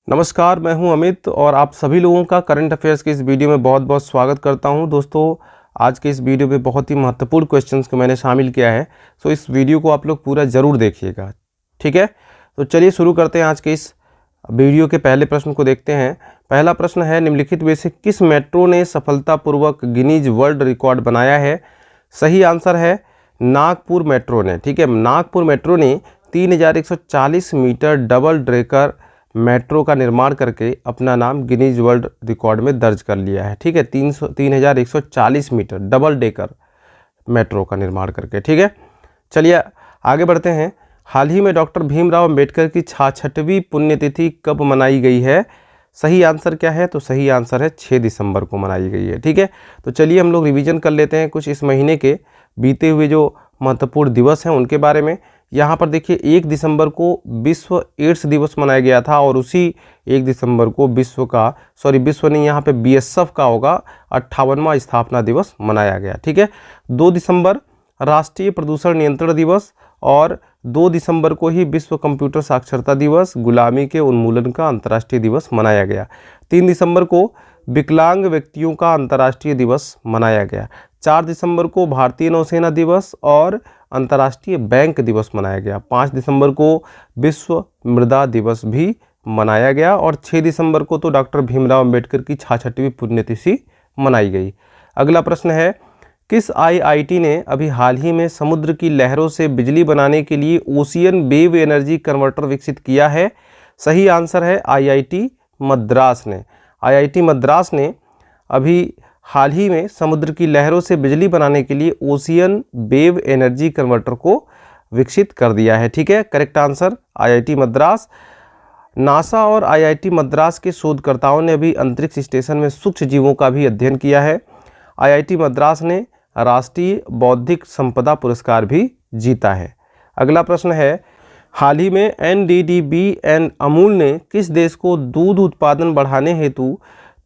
नमस्कार, मैं हूं अमित और आप सभी लोगों का करंट अफेयर्स के इस वीडियो में बहुत बहुत स्वागत करता हूं। दोस्तों, आज के इस वीडियो में बहुत ही महत्वपूर्ण क्वेश्चंस को मैंने शामिल किया है, सो इस वीडियो को आप लोग पूरा ज़रूर देखिएगा। ठीक है, तो चलिए शुरू करते हैं। आज के इस वीडियो के पहले प्रश्न को देखते हैं। पहला प्रश्न है, निम्नलिखित में से किस मेट्रो ने सफलतापूर्वक गिनीज वर्ल्ड रिकॉर्ड बनाया है? सही आंसर है नागपुर मेट्रो ने। ठीक है, नागपुर मेट्रो ने 3140 मीटर डबल डेकर मेट्रो का निर्माण करके अपना नाम गिनीज वर्ल्ड रिकॉर्ड में दर्ज कर लिया है। ठीक है, 3140 मीटर डबल डेकर मेट्रो का निर्माण करके। ठीक है, चलिए आगे बढ़ते हैं। हाल ही में डॉक्टर भीमराव अंबेडकर की 66वीं पुण्यतिथि कब मनाई गई है? सही आंसर क्या है? तो सही आंसर है 6 दिसंबर को मनाई गई है। ठीक है, तो चलिए हम लोग रिवीजन कर लेते हैं कुछ इस महीने के बीते हुए जो महत्वपूर्ण दिवस हैं उनके बारे में। यहाँ पर देखिए 1 दिसंबर को विश्व एड्स दिवस मनाया गया था और उसी 1 दिसंबर को विश्व नहीं, यहाँ पे बीएसएफ का होगा 58वां स्थापना दिवस मनाया गया। ठीक है, 2 दिसंबर राष्ट्रीय प्रदूषण नियंत्रण दिवस और 2 दिसंबर को ही विश्व कंप्यूटर साक्षरता दिवस, गुलामी के उन्मूलन का अंतर्राष्ट्रीय दिवस मनाया गया। 3 दिसंबर को विकलांग व्यक्तियों का अंतर्राष्ट्रीय दिवस मनाया गया। 4 दिसंबर को भारतीय नौसेना दिवस और अंतर्राष्ट्रीय बैंक दिवस मनाया गया। 5 दिसंबर को विश्व मृदा दिवस भी मनाया गया और 6 दिसंबर को तो डॉक्टर भीमराव अंबेडकर की 66वीं पुण्यतिथि मनाई गई। अगला प्रश्न है, किस आईआईटी ने अभी हाल ही में समुद्र की लहरों से बिजली बनाने के लिए ओशियन वेव एनर्जी कन्वर्टर विकसित किया है? सही आंसर है आईआईटी मद्रास ने। आईआईटी मद्रास ने अभी हाल ही में समुद्र की लहरों से बिजली बनाने के लिए ओशियन वेव एनर्जी कन्वर्टर को विकसित कर दिया है। ठीक है, correct answer IIT Madras. NASA और आईआईटी मद्रास के शोधकर्ताओं ने अभी अंतरिक्ष स्टेशन में सूक्ष्म जीवों का भी अध्ययन किया है। आईआईटी मद्रास ने राष्ट्रीय बौद्धिक संपदा पुरस्कार भी जीता है। अगला प्रश्न है, हाल ही में एनडीडीबी एंड अमूल ने किस देश को दूध उत्पादन बढ़ाने हेतु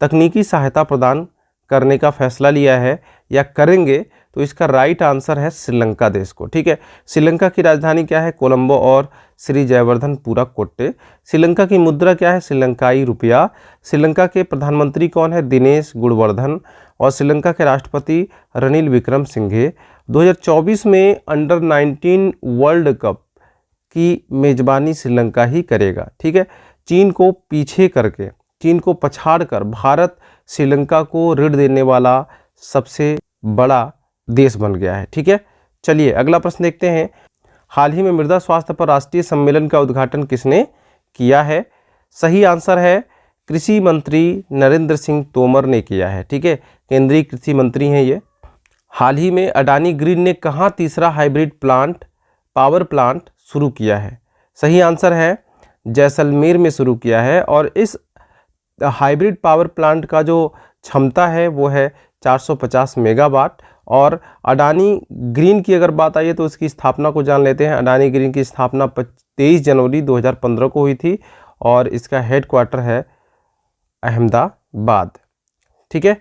तकनीकी सहायता प्रदान करने का फैसला लिया है या करेंगे? तो इसका राइट आंसर है श्रीलंका देश को। ठीक है, श्रीलंका की राजधानी क्या है? कोलंबो और श्री जयवर्धनपुरा कोट्टे। श्रीलंका की मुद्रा क्या है? श्रीलंकाई रुपया। श्रीलंका के प्रधानमंत्री कौन है? दिनेश गुणवर्धन। और श्रीलंका के राष्ट्रपति रनिल विक्रमसिंघे। 2024 में अंडर 19 वर्ल्ड कप की मेजबानी श्रीलंका ही करेगा। ठीक है, चीन को पछाड़कर भारत श्रीलंका को ऋण देने वाला सबसे बड़ा देश बन गया है। ठीक है, चलिए अगला प्रश्न देखते हैं। हाल ही में मृदा स्वास्थ्य पर राष्ट्रीय सम्मेलन का उद्घाटन किसने किया है? सही आंसर है कृषि मंत्री नरेंद्र सिंह तोमर ने किया है। ठीक है, केंद्रीय कृषि मंत्री हैं ये। हाल ही में अडानी ग्रीन ने कहाँ तीसरा हाइब्रिड पावर प्लांट शुरू किया है? सही आंसर है जैसलमेर में शुरू किया है और इस हाइब्रिड पावर प्लांट का जो क्षमता है वो है 450 मेगावाट। और अडानी ग्रीन की अगर बात आई है तो इसकी स्थापना को जान लेते हैं। अडानी ग्रीन की स्थापना 23 जनवरी 2015 को हुई थी और इसका हेडक्वार्टर है अहमदाबाद। ठीक है,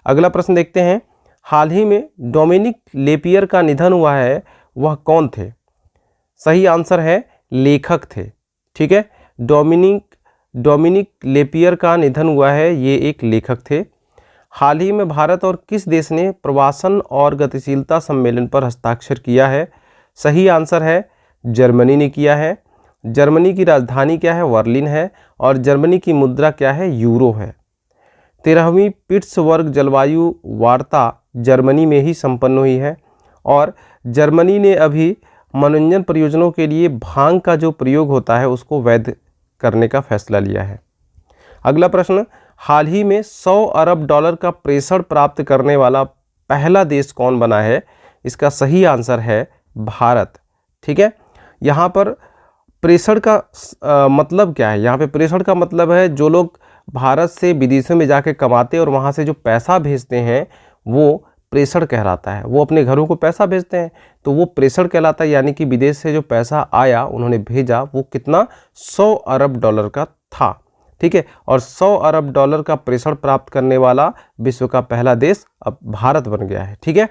अगला प्रश्न देखते हैं। हाल ही में डोमिनिक लेपियर का निधन हुआ है, वह कौन थे? सही आंसर है लेखक थे। ठीक है, डोमिनिक लेपियर का निधन हुआ है, ये एक लेखक थे। हाल ही में भारत और किस देश ने प्रवासन और गतिशीलता सम्मेलन पर हस्ताक्षर किया है? सही आंसर है जर्मनी ने किया है। जर्मनी की राजधानी क्या है? बर्लिन है और जर्मनी की मुद्रा क्या है? यूरो है। 13वीं पिट्सबर्ग जलवायु वार्ता जर्मनी में ही संपन्न हुई है और जर्मनी ने अभी मनोरंजन परियोजनाओं के लिए भांग का जो प्रयोग होता है उसको वैध करने का फैसला लिया है। अगला प्रश्न, हाल ही में 100 अरब डॉलर का प्रेषण प्राप्त करने वाला पहला देश कौन बना है? इसका सही आंसर है भारत। ठीक है, यहाँ पर प्रेषण का मतलब क्या है? यहाँ पे प्रेषण का मतलब है जो लोग भारत से विदेशों में जाके कमाते हैं और वहाँ से जो पैसा भेजते हैं वो प्रेषण कहलाता है। वो अपने घरों को पैसा भेजते हैं तो वो प्रेषण कहलाता है, यानी कि विदेश से जो पैसा आया उन्होंने भेजा वो कितना 100 अरब डॉलर का था। ठीक है, और 100 अरब डॉलर का प्रेषण प्राप्त करने वाला विश्व का पहला देश अब भारत बन गया है। ठीक है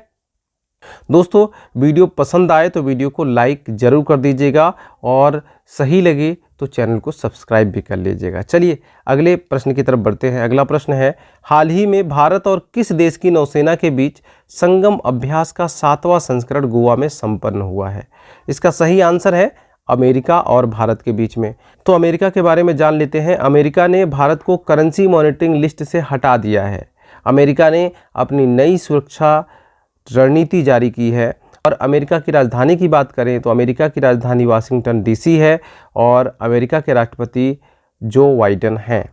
दोस्तों, वीडियो पसंद आए तो वीडियो को लाइक ज़रूर कर दीजिएगा और सही लगे तो चैनल को सब्सक्राइब भी कर लीजिएगा। चलिए अगले प्रश्न की तरफ बढ़ते हैं। अगला प्रश्न है, हाल ही में भारत और किस देश की नौसेना के बीच संगम अभ्यास का 7वां संस्करण गोवा में संपन्न हुआ है? इसका सही आंसर है अमेरिका और भारत के बीच में। तो अमेरिका के बारे में जान लेते हैं। अमेरिका ने भारत को करेंसी मॉनिटरिंग लिस्ट से हटा दिया है। अमेरिका ने अपनी नई सुरक्षा रणनीति जारी की है। और अमेरिका की राजधानी की बात करें तो अमेरिका की राजधानी वाशिंगटन डीसी है और अमेरिका के राष्ट्रपति जो बाइडेन हैं।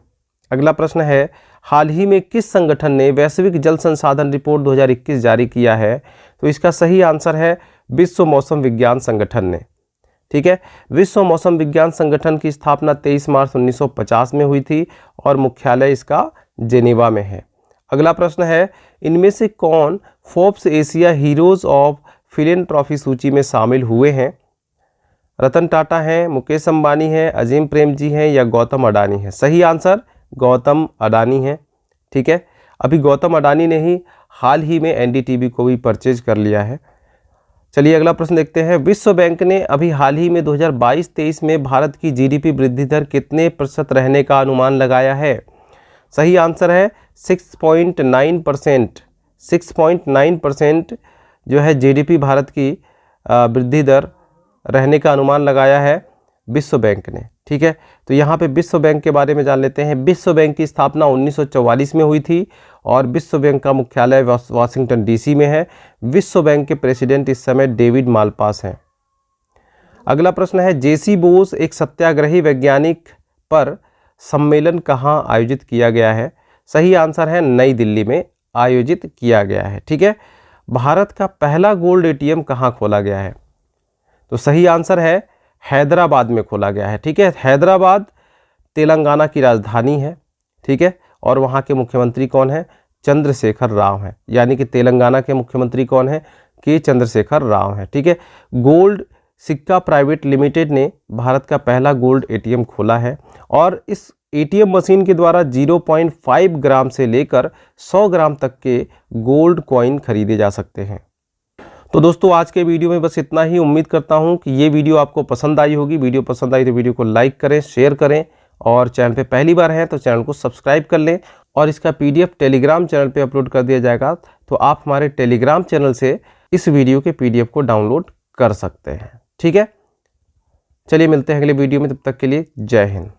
अगला प्रश्न है, हाल ही में किस संगठन ने वैश्विक जल संसाधन रिपोर्ट 2021 जारी किया है? तो इसका सही आंसर है विश्व मौसम विज्ञान संगठन ने। ठीक है, विश्व मौसम विज्ञान संगठन की स्थापना 23 मार्च 1950 में हुई थी और मुख्यालय इसका जेनेवा में है। अगला प्रश्न है, इनमें से कौन Forbes Asia heroes of philanthropy सूची में शामिल हुए हैं? रतन टाटा हैं, मुकेश अंबानी हैं, अजीम प्रेमजी हैं या गौतम अडानी हैं? सही आंसर गौतम अडानी हैं। ठीक है, अभी गौतम अडानी ने ही हाल ही में एनडीटीवी को भी परचेज कर लिया है। चलिए अगला प्रश्न देखते हैं। विश्व बैंक ने अभी हाल ही में 2022-23 में भारत की जीडीपी वृद्धि दर कितने प्रतिशत रहने का अनुमान लगाया है? सही आंसर है 6.9%। 6.9% जो है जीडीपी भारत की वृद्धि दर रहने का अनुमान लगाया है विश्व बैंक ने। ठीक है, तो यहाँ पे विश्व बैंक के बारे में जान लेते हैं। विश्व बैंक की स्थापना 1944 में हुई थी और विश्व बैंक का मुख्यालय वाशिंगटन डीसी में है। विश्व बैंक के प्रेसिडेंट इस समय डेविड मालपास हैं। अगला प्रश्न है, जेसी बोस एक सत्याग्रही वैज्ञानिक पर सम्मेलन कहाँ आयोजित किया गया है? सही आंसर है नई दिल्ली में आयोजित किया गया है। ठीक है, भारत का पहला गोल्ड एटीएम कहाँ खोला गया है? तो सही आंसर है हैदराबाद में खोला गया है। ठीक है, हैदराबाद तेलंगाना की राजधानी है। ठीक है, और वहाँ के मुख्यमंत्री कौन है? चंद्रशेखर राव हैं। यानी कि तेलंगाना के मुख्यमंत्री कौन है? के चंद्रशेखर राव हैं। ठीक है, गोल्ड सिक्का प्राइवेट लिमिटेड ने भारत का पहला गोल्ड एटीएम खोला है और इस एटीएम मशीन के द्वारा 0.5 ग्राम से लेकर 100 ग्राम तक के गोल्ड कॉइन खरीदे जा सकते हैं। तो दोस्तों आज के वीडियो में बस इतना ही। उम्मीद करता हूं कि ये वीडियो आपको पसंद आई होगी। वीडियो पसंद आई तो वीडियो को लाइक करें, शेयर करें और चैनल पे पहली बार हैं तो चैनल को सब्सक्राइब कर लें। और इसका पीडीएफ टेलीग्राम चैनल पे अपलोड कर दिया जाएगा, तो आप हमारे टेलीग्राम चैनल से इस वीडियो के पीडीएफ को डाउनलोड कर सकते हैं। ठीक है, चलिए मिलते हैं अगले वीडियो में, तब तक के लिए जय हिंद।